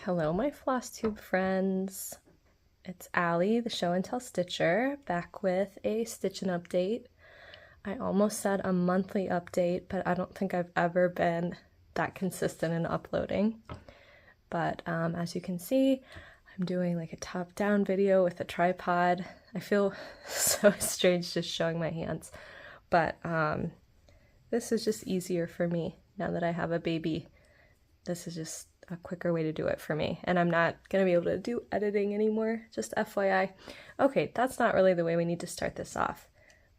Hello, my Flosstube friends. It's Allie, the show and tell stitcher, back with a stitching update. I almost said a monthly update, but I don't think I've ever been that consistent in uploading. But as you can see, I'm doing like a top-down video with a tripod. I feel so strange just showing my hands, but this is just easier for me now that I have a baby. This is just a quicker way to do it for me, and I'm not gonna be able to do editing anymore, just FYI. Okay, that's not really the way we need to start this off.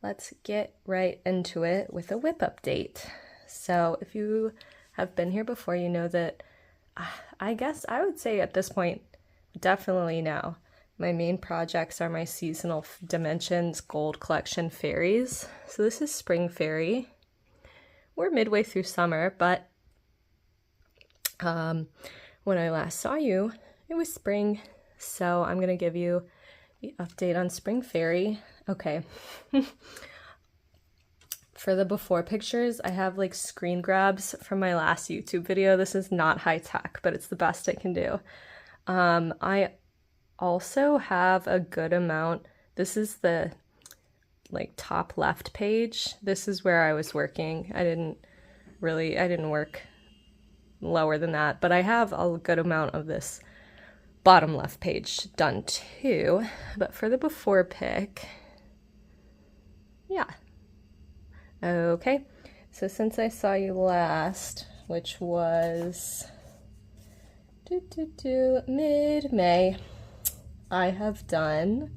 Let's get right into it with a whip update. So if you have been here before, you know that I guess I would say at this point, definitely now, my main projects are my seasonal Dimensions Gold Collection fairies. So this is Spring Fairy. We're midway through summer, but when I last saw you, it was spring, so I'm gonna give you the update on Spring Fairy. Okay. For the before pictures, I have like screen grabs from my last YouTube video. This is not high tech, but it's the best I can do. I also have a good amount. This is the like top left page. This is where I was working. I didn't work lower than that, but I have a good amount of this bottom left page done too. But for the before pic, yeah. Okay, so since I saw you last, which was mid-May, I have done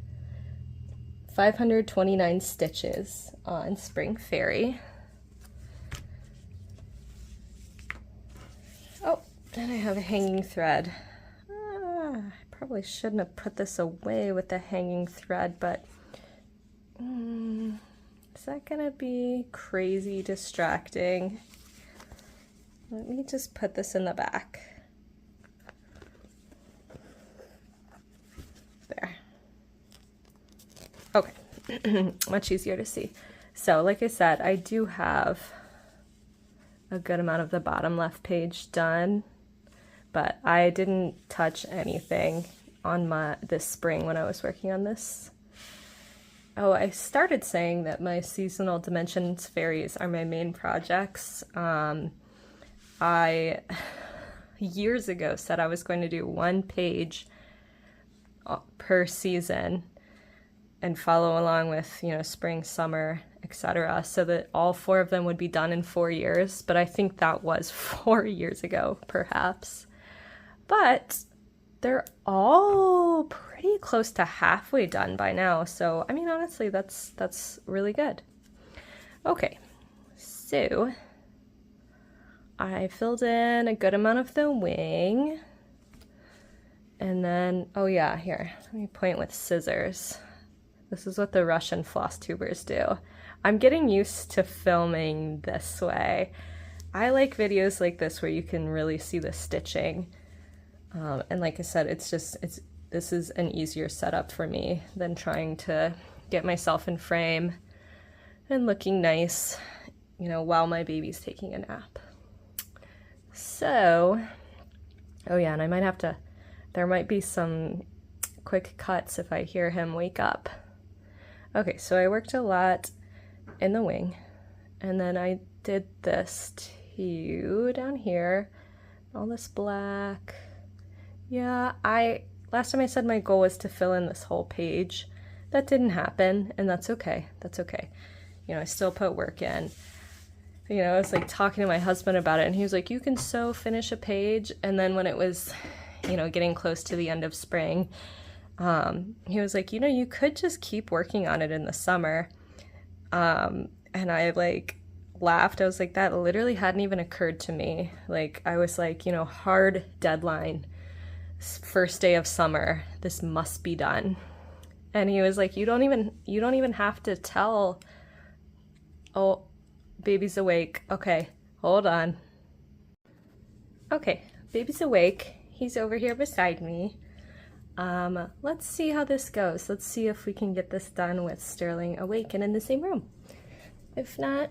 529 stitches on Spring Fairy. Oh, then I have a hanging thread. I probably shouldn't have put this away with the hanging thread, but is that gonna be crazy distracting? Let me just put this in the back. There. Okay, much easier to see. So like I said, I do have a good amount of the bottom left page done, but I didn't touch anything on this spring when I was working on this. Oh, I started saying that my seasonal Dimensions fairies are my main projects. I years ago said I was going to do one page per season and follow along with, you know, spring, summer, etc., so that all 4 of them would be done in 4 years. But I think that was 4 years ago, perhaps. But they're all pretty close to halfway done by now. So, I mean, honestly, that's really good. Okay, so I filled in a good amount of the wing. And then, oh yeah, here, let me point with scissors. This is what the Russian floss tubers do. I'm getting used to filming this way. I like videos like this where you can really see the stitching. And like I said, this is an easier setup for me than trying to get myself in frame and looking nice, you know, while my baby's taking a nap. So, oh yeah, and I might have to, there might be some quick cuts if I hear him wake up. Okay, so I worked a lot in the wing, and then I did this too down here, all this black. Yeah, last time I said my goal was to fill in this whole page. That didn't happen, and that's okay. That's okay. You know, I still put work in. You know, I was like talking to my husband about it, and he was like, you can so finish a page. And then when it was, you know, getting close to the end of spring, he was like, you know, you could just keep working on it in the summer. And I like laughed. I was like, that literally hadn't even occurred to me. Like, I was like, you know, hard deadline, first day of summer, this must be done. And he was like, you don't even have to tell. Oh, baby's awake. Okay, hold on. Okay, baby's awake. He's over here beside me. Let's see how this goes. Let's see if we can get this done with Sterling awake and in the same room. If not,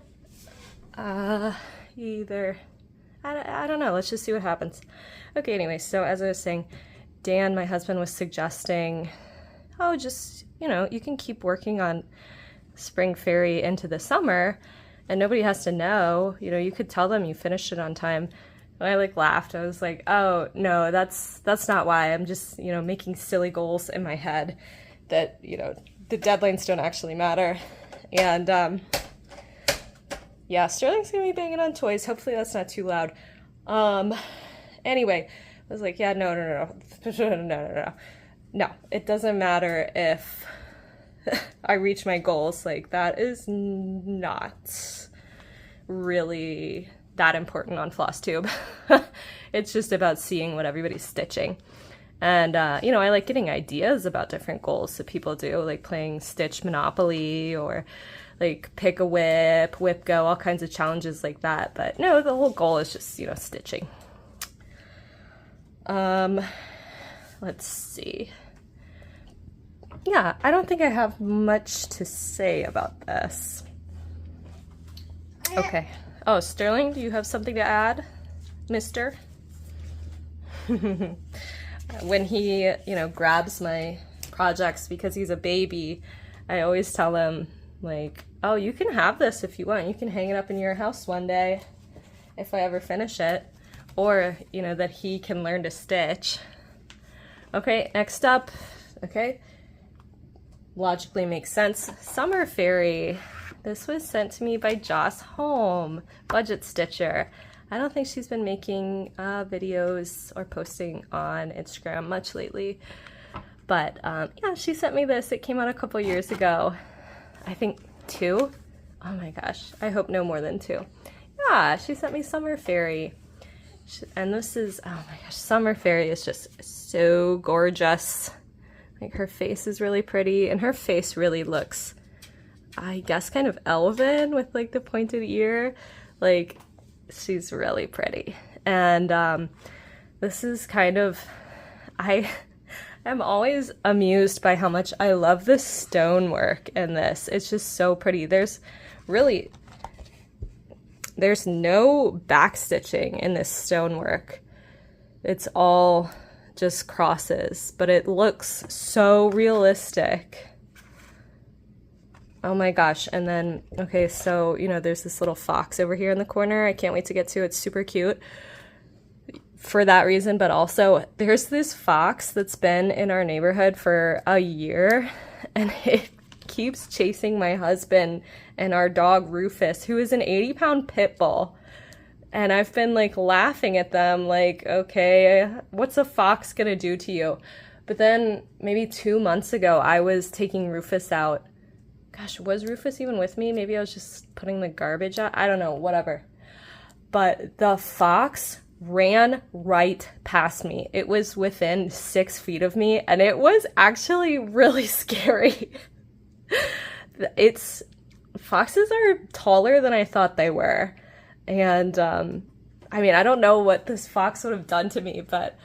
either I don't know. Let's just see what happens. Okay, anyway, so as I was saying, Dan, my husband, was suggesting, oh, just, you know, you can keep working on Spring Fairy into the summer and nobody has to know, you know, you could tell them you finished it on time. And I like laughed. I was like, oh no, that's not why. I'm just, you know, making silly goals in my head that, you know, the deadlines don't actually matter. And yeah, Sterling's gonna be banging on toys. Hopefully that's not too loud. Anyway, I was like, yeah, no, it doesn't matter if I reach my goals. Like, that is not really that important on Flosstube. It's just about seeing what everybody's stitching. And, you know, I like getting ideas about different goals that people do, like playing Stitch Monopoly or like pick a whip, whip go, all kinds of challenges like that. But no, the whole goal is just, you know, stitching. Let's see. Yeah, I don't think I have much to say about this. Okay. Oh, Sterling, do you have something to add, mister? When he, you know, grabs my projects because he's a baby, I always tell him, like, oh, you can have this if you want. You can hang it up in your house one day if I ever finish it. Or, you know, that he can learn to stitch. Okay, next up, okay, logically makes sense. Summer Fairy. This was sent to me by Joss Home, Budget Stitcher. I don't think she's been making videos or posting on Instagram much lately. But yeah, she sent me this. It came out a couple years ago. I think 2. Oh my gosh, I hope no more than 2. Yeah, she sent me Summer Fairy. And this is, oh my gosh, Summer Fairy is just so gorgeous. Like, her face is really pretty, and her face really looks, I guess, kind of elven with like the pointed ear. Like, she's really pretty. And this is kind of, I am always amused by how much I love the stonework in this. It's just so pretty. There's no back stitching in this stonework. It's all just crosses, but it looks so realistic. Oh my gosh. And then, okay, so, you know, there's this little fox over here in the corner. I can't wait to get to. It's super cute for that reason, but also there's this fox that's been in our neighborhood for a year, and it keeps chasing my husband and our dog Rufus, who is an 80-pound pit bull. And I've been like laughing at them, like, okay, what's a fox gonna do to you? But then maybe 2 months ago, I was taking Rufus out. Gosh, was Rufus even with me? Maybe I was just putting the garbage out. I don't know, whatever. But the fox ran right past me. It was within 6 feet of me, and it was actually really scary. Foxes are taller than I thought they were. And, I mean, I don't know what this fox would have done to me, but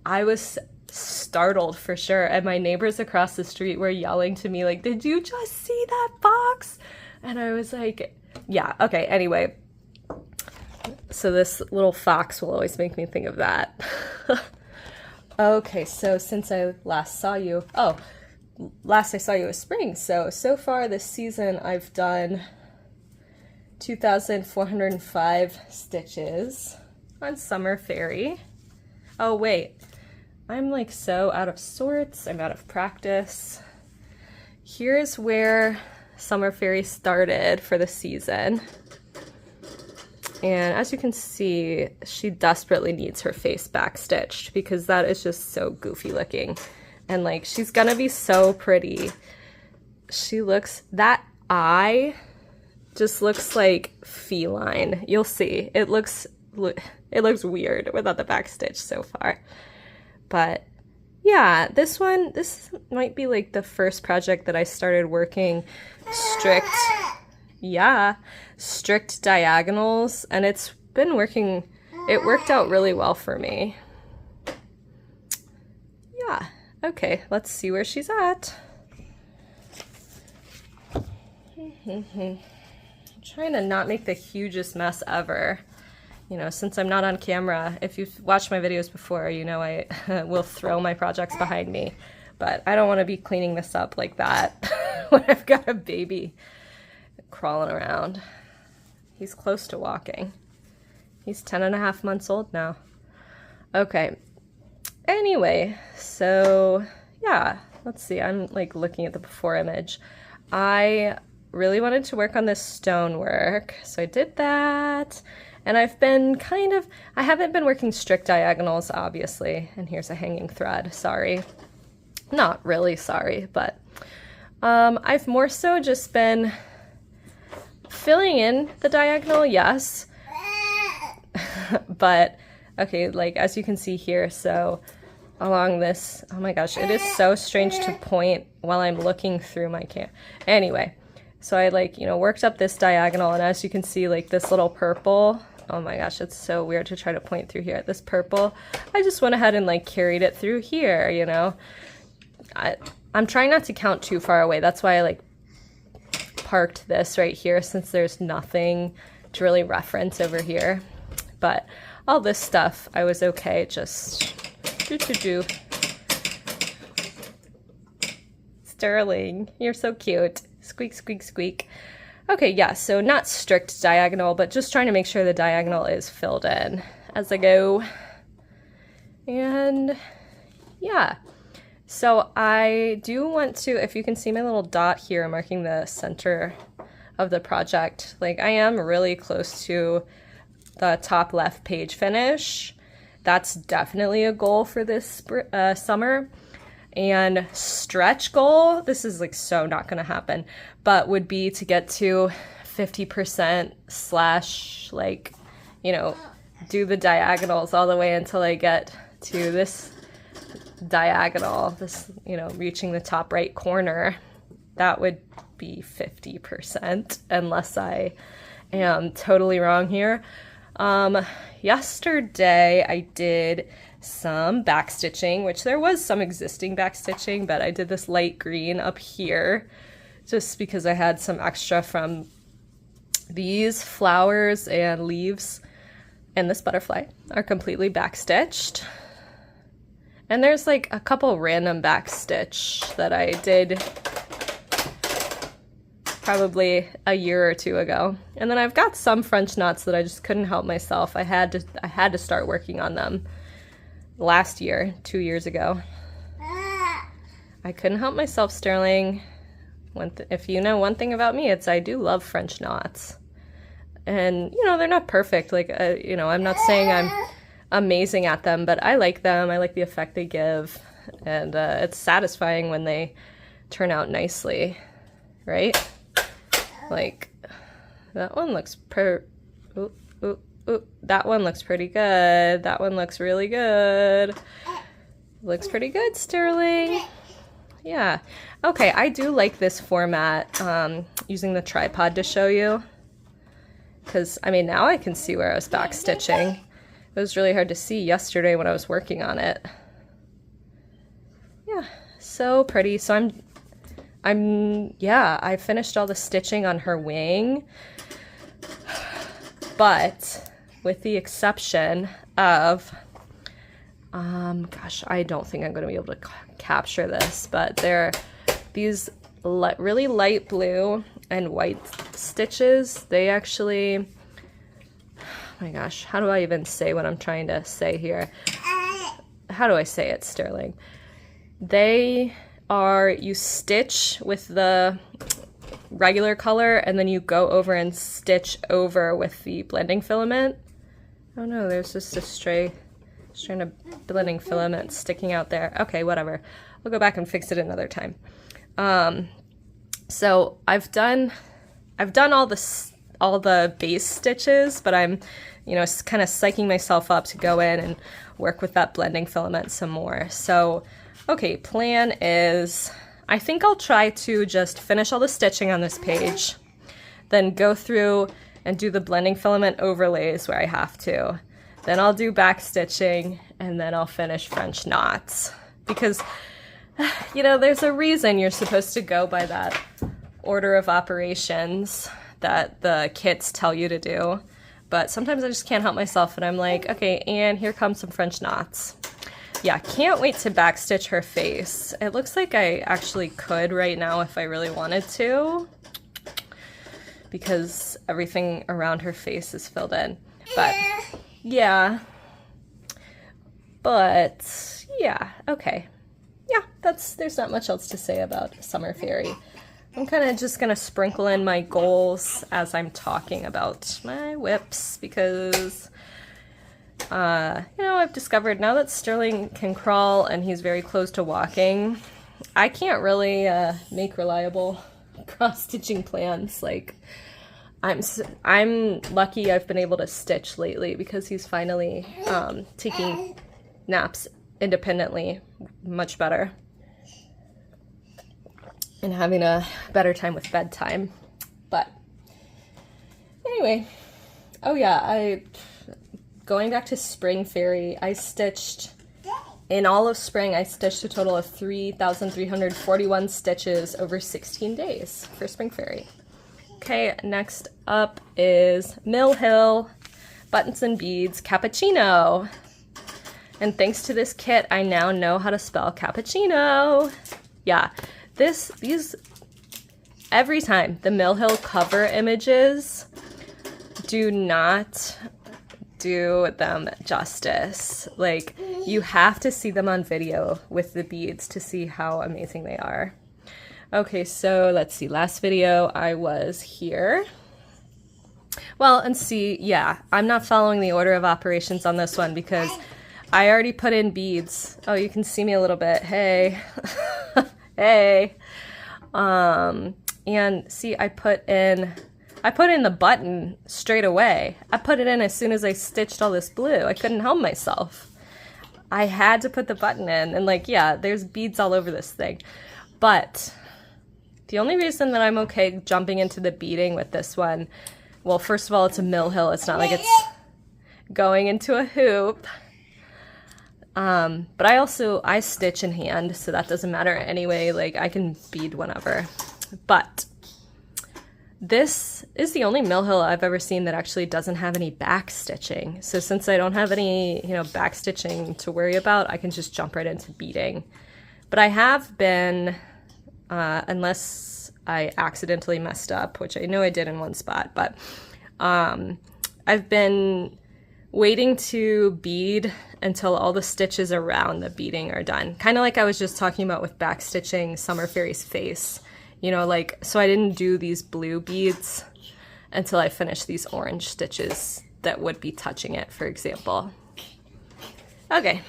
I was startled for sure. And my neighbors across the street were yelling to me, like, did you just see that fox? And I was like, yeah, okay, anyway. So this little fox will always make me think of that. Okay, so since I last saw you, last I saw you was spring. So far this season, I've done 2,405 stitches on Summer Fairy. Oh wait, I'm like so out of sorts. I'm out of practice. Here's where Summer Fairy started for the season. And as you can see, she desperately needs her face back stitched because that is just so goofy looking. And like, she's gonna be so pretty. That eye just looks like feline. You'll see. It looks weird without the back stitch so far. But yeah, this might be like the first project that I started working strict diagonals, and it's been working. It worked out really well for me. Yeah. Okay, let's see where she's at. Trying to not make the hugest mess ever. you know, since I'm not on camera, if you've watched my videos before, you know I will throw my projects behind me. But I don't want to be cleaning this up like that when I've got a baby crawling around. He's close to walking. He's 10.5 months old now. Okay. Anyway, so yeah, let's see. I'm like looking at the before image. I really wanted to work on this stonework, so I did that. And I've been I haven't been working strict diagonals, obviously. And here's a hanging thread, sorry. Not really sorry, but I've more so just been filling in the diagonal, yes. But, okay, like as you can see here, so along this, oh my gosh, it is so strange to point while I'm looking through my camera. Anyway, so I like, you know, worked up this diagonal, and as you can see, like this little purple, oh my gosh, it's so weird to try to point through here. This purple, I just went ahead and like carried it through here, you know. I'm trying not to count too far away. That's why I like parked this right here, since there's nothing to really reference over here. But all this stuff, I was okay, just do. Sterling, you're so cute. Squeak, squeak, squeak. Okay, yeah, so not strict diagonal, but just trying to make sure the diagonal is filled in as I go. And yeah, so I do want to, if you can see my little dot here marking the center of the project, like I am really close to the top left page finish. That's definitely a goal for this summer. And stretch goal, this is like so not gonna happen, but would be to get to 50% slash, like, you know, do the diagonals all the way until I get to this diagonal, this, you know, reaching the top right corner. That would be 50%, unless I am totally wrong here. Yesterday I did some back stitching, which there was some existing back stitching, but I did this light green up here just because I had some extra from these flowers and leaves, and this butterfly are completely back stitched. And there's like a couple random back stitch that I did probably a year or two ago. And then I've got some French knots that I just couldn't help myself. I had to start working on them last year, 2 years ago. I couldn't help myself, Sterling. If you know one thing about me, it's I do love French knots. And, you know, they're not perfect. Like, you know, I'm not saying I'm amazing at them, but I like them. I like the effect they give. And it's satisfying when they turn out nicely, right? Like, that one looks that one looks pretty good. That one looks really good. Looks pretty good, Sterling. Yeah. Okay, I do like this format, using the tripod to show you. Because, I mean, now I can see where I was back stitching. It was really hard to see yesterday when I was working on it. Yeah, so pretty. So yeah, I finished all the stitching on her wing, but with the exception of, gosh, I don't think I'm going to be able to capture this, but there are these really light blue and white stitches. They actually, oh my gosh, how do I even say what I'm trying to say here? How do I say it, Sterling? They are, you stitch with the regular color and then you go over and stitch over with the blending filament. Oh no, there's just a strand of blending filament sticking out there. Okay, whatever. I'll go back and fix it another time. So I've done all the base stitches, but I'm, you know, kind of psyching myself up to go in and work with that blending filament some more. So, okay, plan is, I think I'll try to just finish all the stitching on this page, then go through and do the blending filament overlays where I have to. Then I'll do back stitching, and then I'll finish French knots. Because, you know, there's a reason you're supposed to go by that order of operations that the kits tell you to do. but sometimes I just can't help myself and I'm like, okay, and here comes some French knots. Yeah, can't wait to backstitch her face. It looks like I actually could right now if I really wanted to, because everything around her face is filled in. But yeah, but yeah, okay. Yeah, there's not much else to say about Summer Fairy. I'm kind of just gonna sprinkle in my goals as I'm talking about my whips, because you know, I've discovered now that Sterling can crawl and he's very close to walking, I can't really make reliable cross-stitching plans. Like, I'm lucky I've been able to stitch lately because he's finally taking naps independently much better and having a better time with bedtime. But anyway, oh yeah, going back to Spring Fairy, I stitched, in all of spring, I stitched a total of 3,341 stitches over 16 days for Spring Fairy. Okay, next up is Mill Hill Buttons and Beads Cappuccino. And thanks to this kit, I now know how to spell cappuccino. Yeah, these, every time, the Mill Hill cover images do not do them justice. Like, you have to see them on video with the beads to see how amazing they are. Okay, so let's see, last video I was here. Well, and see, yeah, I'm not following the order of operations on this one because I already put in beads. Oh, you can see me a little bit. Hey. Hey. And see, I put in the button straight away. I put it in as soon as I stitched all this blue. I couldn't help myself. I had to put the button in, and like, yeah, there's beads all over this thing. But the only reason that I'm okay jumping into the beading with this one, well, first of all, it's a Mill Hill. It's not like it's going into a hoop. But I stitch in hand, so that doesn't matter anyway. Like, I can bead whenever. But this is the only Mill Hill I've ever seen that actually doesn't have any back stitching. So since I don't have any, you know, back stitching to worry about, I can just jump right into beading. But I have been, unless I accidentally messed up, which I know I did in one spot, but I've been waiting to bead until all the stitches around the beading are done. Kind of like I was just talking about with back stitching Summer Fairy's face. You know, like, so I didn't do these blue beads until I finished these orange stitches that would be touching it, for example. Okay.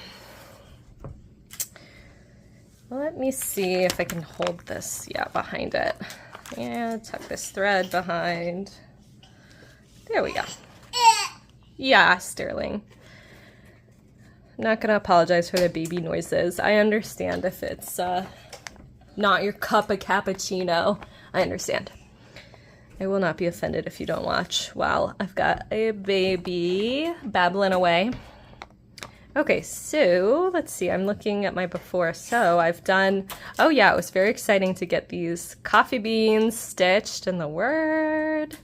Let me see if I can hold this, yeah, behind it. And tuck this thread behind. There we go. Yeah, Sterling. I'm not gonna apologize for the baby noises. I understand if it's not your cup of cappuccino. I understand. I will not be offended if you don't watch while I've got a baby babbling away. Okay, so let's see. I'm looking at my before. So I've done, oh yeah, it was very exciting to get these coffee beans stitched in the Word.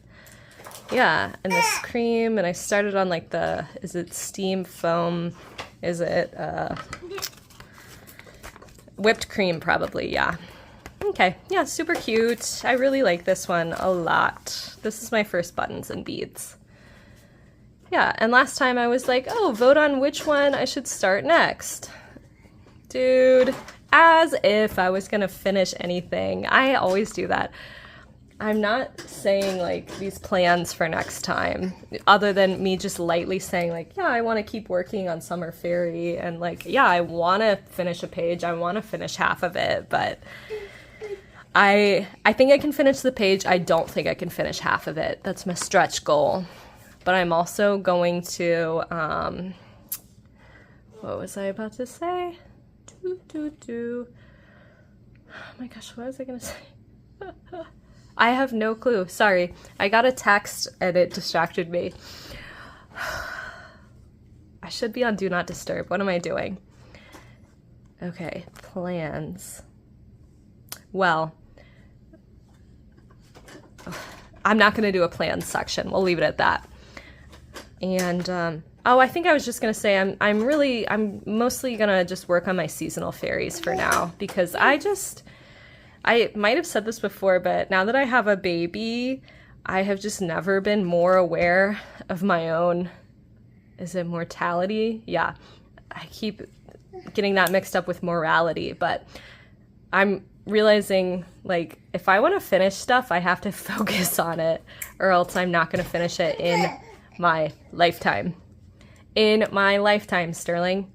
Yeah, and this cream, and I started on like the, is it steam foam? Is it whipped cream probably, yeah. Okay, yeah, super cute. I really like this one a lot. This is my first buttons and beads. Yeah, and last time I was like, oh, vote on which one I should start next. Dude, as if I was gonna finish anything. I always do that. I'm not saying like these plans for next time, other than me just lightly saying like, yeah, I want to keep working on Summer Fairy, and like, yeah, I want to finish a page. I want to finish half of it, but I think I can finish the page. I don't think I can finish half of it. That's my stretch goal. But I'm also going to, what was I about to say? Oh my gosh, what was I going to say? I have no clue. Sorry. I got a text and it distracted me. I should be on Do Not Disturb. What am I doing? Okay, plans. Well, I'm not going to do a plans section. We'll leave it at that. And oh, I think I was just gonna say I'm mostly gonna just work on my seasonal fairies for now, because I might have said this before, but now that I have a baby, I have just never been more aware of my own, is it mortality? Yeah, I keep getting that mixed up with morality, but I'm realizing, like, if I want to finish stuff, I have to focus on it, or else I'm not going to finish it in my lifetime. In my lifetime, Sterling.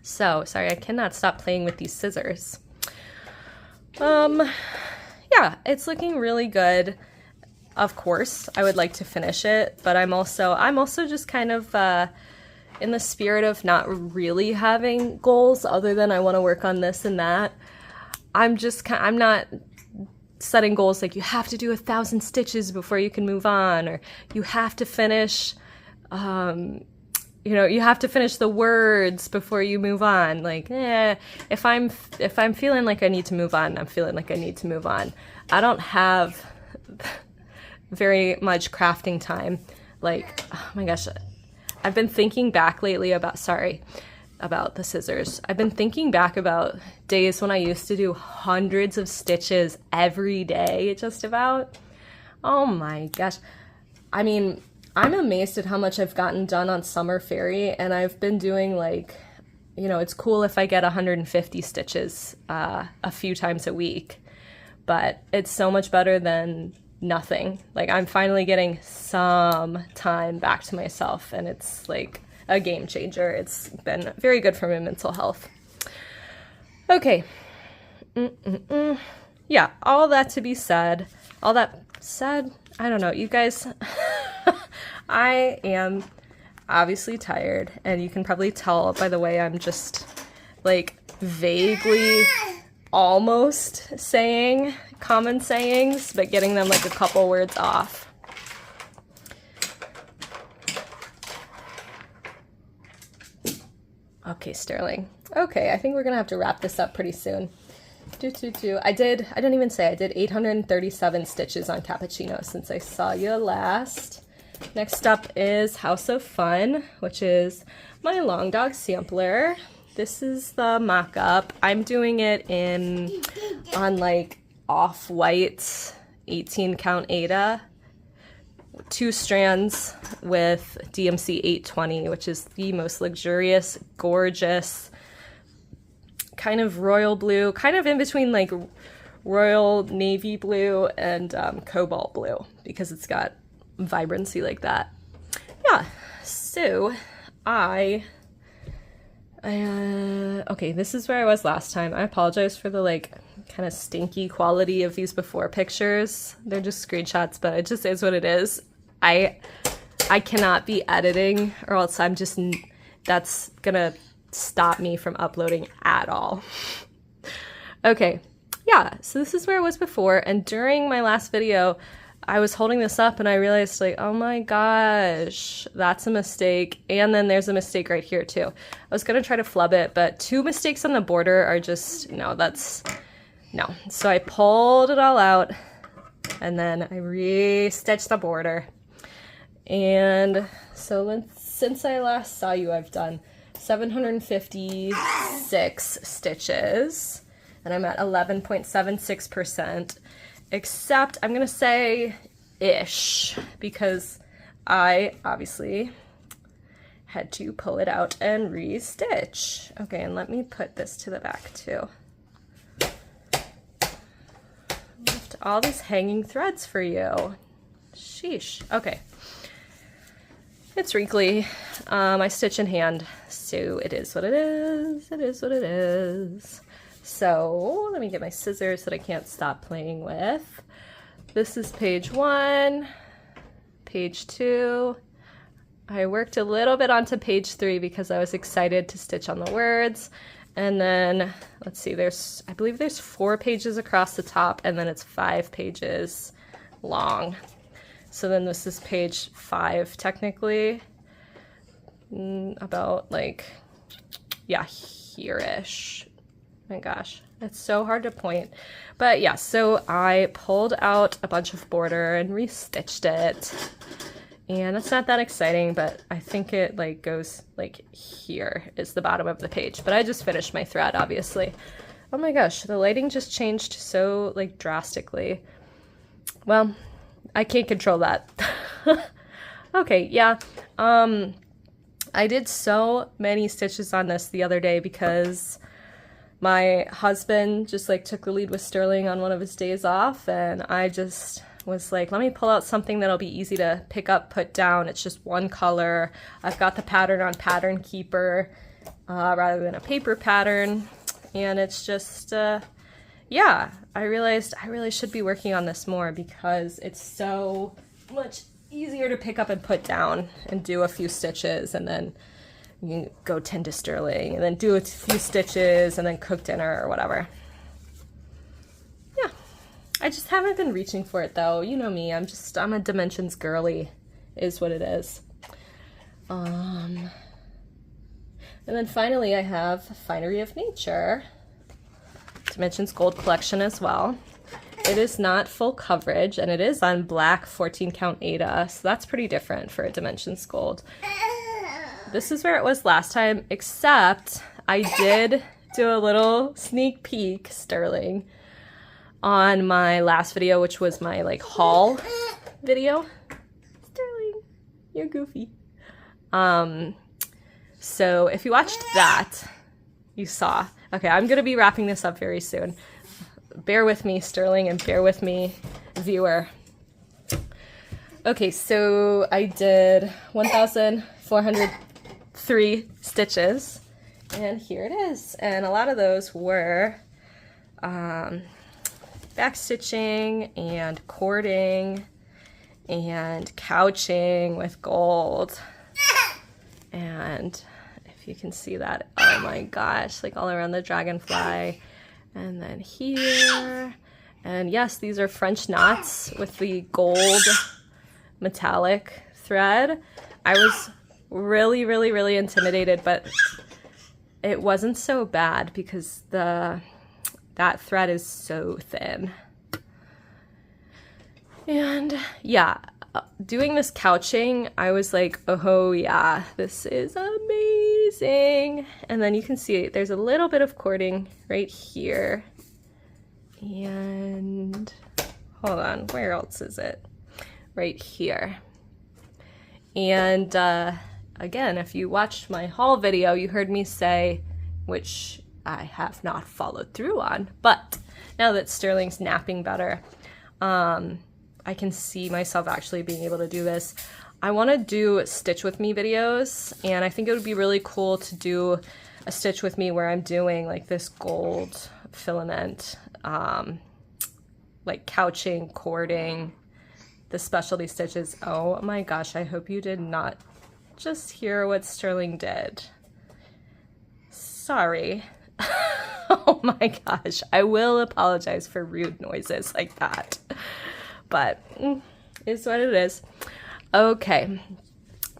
So, sorry, I cannot stop playing with these scissors. Yeah, it's looking really good. Of course, I would like to finish it, but I'm also just kind of in the spirit of not really having goals other than I want to work on this and that. I'm not setting goals like you have to do 1,000 stitches before you can move on, or you have to finish, you have to finish the words before you move on. Like, if I'm feeling like I need to move on, I'm feeling like I need to move on. I don't have very much crafting time. Like, oh my gosh, I've been thinking back lately about the scissors. I've been thinking back about days when I used to do hundreds of stitches every day, just about. Oh my gosh. I mean, I'm amazed at how much I've gotten done on Summer Fairy, and I've been doing, like, it's cool if I get 150 stitches a few times a week, but it's so much better than nothing. Like, I'm finally getting some time back to myself, and it's like a game changer. It's been very good for my mental health. Okay. Yeah, all that said, I don't know, you guys, I am obviously tired, and you can probably tell by the way I'm just, like, vaguely almost saying common sayings, but getting them, like, a couple words off. Okay, Sterling. Okay, I think we're gonna have to wrap this up pretty soon. I didn't even say, I did 837 stitches on Cappuccino since I saw you last. Next up is House of Fun, which is my long dog sampler. This is the mock-up. I'm doing it on like off-white 18 count Aida, 2 strands with DMC 820, which is the most luxurious, gorgeous, kind of royal blue, kind of in between like royal navy blue and cobalt blue, because it's got vibrancy like that. Yeah, so okay, this is where I was last time. I apologize for the like kind of stinky quality of these before pictures. They're just screenshots, but it just is what it is. I cannot be editing, or else that's gonna stop me from uploading at all. Okay, yeah, so this is where I was before, and during my last video I was holding this up and I realized, like, oh my gosh, that's a mistake, and then there's a mistake right here too. I was gonna try to flub it, but 2 mistakes on the border are just, no. So I pulled it all out, and then I re-stitched the border. And so since I last saw you, I've done 756 stitches, and I'm at 11.76%, except I'm gonna say ish, because I obviously had to pull it out and re-stitch. Okay, and let me put this to the back too. Left all these hanging threads for you. Sheesh. Okay. It's wrinkly. I stitch in hand, so it is what it is. It is what it is. So let me get my scissors that I can't stop playing with. This is page 1, page 2. I worked a little bit onto page 3 because I was excited to stitch on the words. And then, let's see, I believe there's 4 pages across the top, and then it's 5 pages long. So then this is page 5, technically, about like, yeah, here-ish. My gosh, it's so hard to point. But yeah, so I pulled out a bunch of border and re-stitched it. And that's not that exciting, but I think it like goes like here is the bottom of the page. But I just finished my thread, obviously. Oh my gosh, the lighting just changed so like drastically. Well, I can't control that. Okay, yeah. I did so many stitches on this the other day because my husband just like took the lead with Sterling on one of his days off, and I just was like, let me pull out something that'll be easy to pick up, put down. It's just one color. I've got the pattern on Pattern Keeper rather than a paper pattern. And it's just, yeah, I realized I really should be working on this more because it's so much easier to pick up and put down and do a few stitches, and then you go tend to Sterling and then do a few stitches and then cook dinner or whatever. Yeah, I just haven't been reaching for it though. You know me, I'm a dimensions girly is what it is. And then finally I have Finery of Nature, Dimensions Gold Collection as well. It is not full coverage, and it is on black 14 count Aida, so that's pretty different for a Dimensions Gold. This is where it was last time, except I did do a little sneak peek, Sterling, on my last video, which was my like haul video. Sterling, you're goofy. So if you watched that, you saw. Okay, I'm gonna be wrapping this up very soon. Bear with me, Sterling, and bear with me, viewer. Okay, so I did 1,403 stitches, and here it is. And a lot of those were back stitching and cording and couching with gold. And if you can see that, oh my gosh, like all around the dragonfly. And then here, and yes, these are French knots with the gold metallic thread. I was really, really, really intimidated, but it wasn't so bad because that thread is so thin. And yeah, doing this couching, I was like, oh yeah, this is amazing. And then you can see there's a little bit of cording right here. And hold on, where else is it? Right here. And again, if you watched my haul video, you heard me say, which I have not followed through on, but now that Sterling's napping better, I can see myself actually being able to do this. I want to do Stitch With Me videos, and I think it would be really cool to do a Stitch With Me where I'm doing like this gold filament, like couching, cording, the specialty stitches. Oh my gosh, I hope you did not just hear what Sterling did. Sorry. Oh my gosh, I will apologize for rude noises like that. But it's what it is. Okay.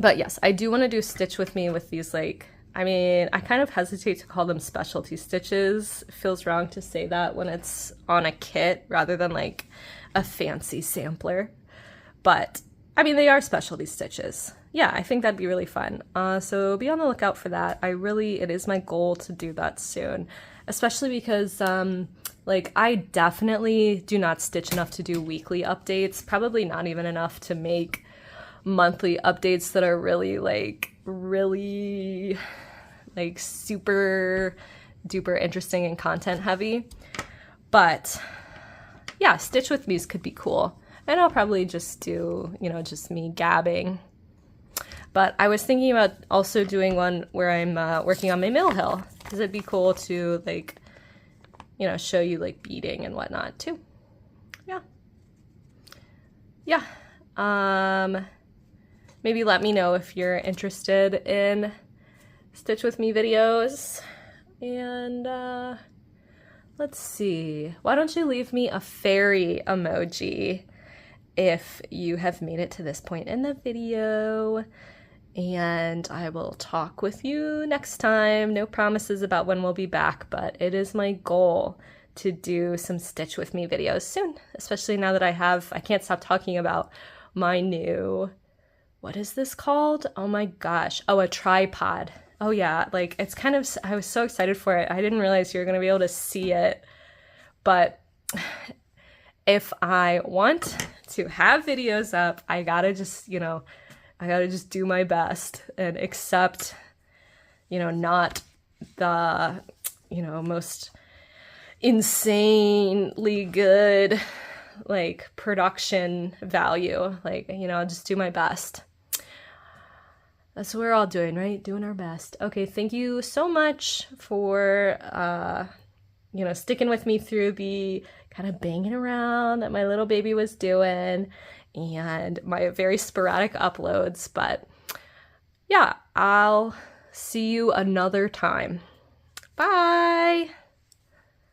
But yes, I do want to do Stitch With Me with these, like, I mean, I kind of hesitate to call them specialty stitches. It feels wrong to say that when it's on a kit rather than like a fancy sampler. But I mean, they are specialty stitches. Yeah, I think that'd be really fun. So be on the lookout for that. It is my goal to do that soon, especially because like I definitely do not stitch enough to do weekly updates, probably not even enough to make monthly updates that are really super duper interesting and content heavy. But yeah, Stitch With Me's could be cool. And I'll probably just do, you know, just me gabbing. But I was thinking about also doing one where I'm working on my mill hill, because it'd be cool to, like, you know, show you like beading and whatnot too. Yeah. Maybe let me know if you're interested in Stitch With Me videos. And let's see. Why don't you leave me a fairy emoji if you have made it to this point in the video. And I will talk with you next time. No promises about when we'll be back, but it is my goal to do some Stitch With Me videos soon, especially now that I can't stop talking about my new what is this called? Oh my gosh. Oh, a tripod. Oh yeah, like it's kind of, I was so excited for it. I didn't realize you were going to be able to see it. But if I want to have videos up, I gotta just, you know, I gotta just do my best and accept, you know, not the, you know, most insanely good, like, production value. Like, you know, I'll just do my best. That's what we're all doing, right? Doing our best. Okay, thank you so much for, you know, sticking with me through the kind of banging around that my little baby was doing and my very sporadic uploads. But yeah, I'll see you another time. Bye!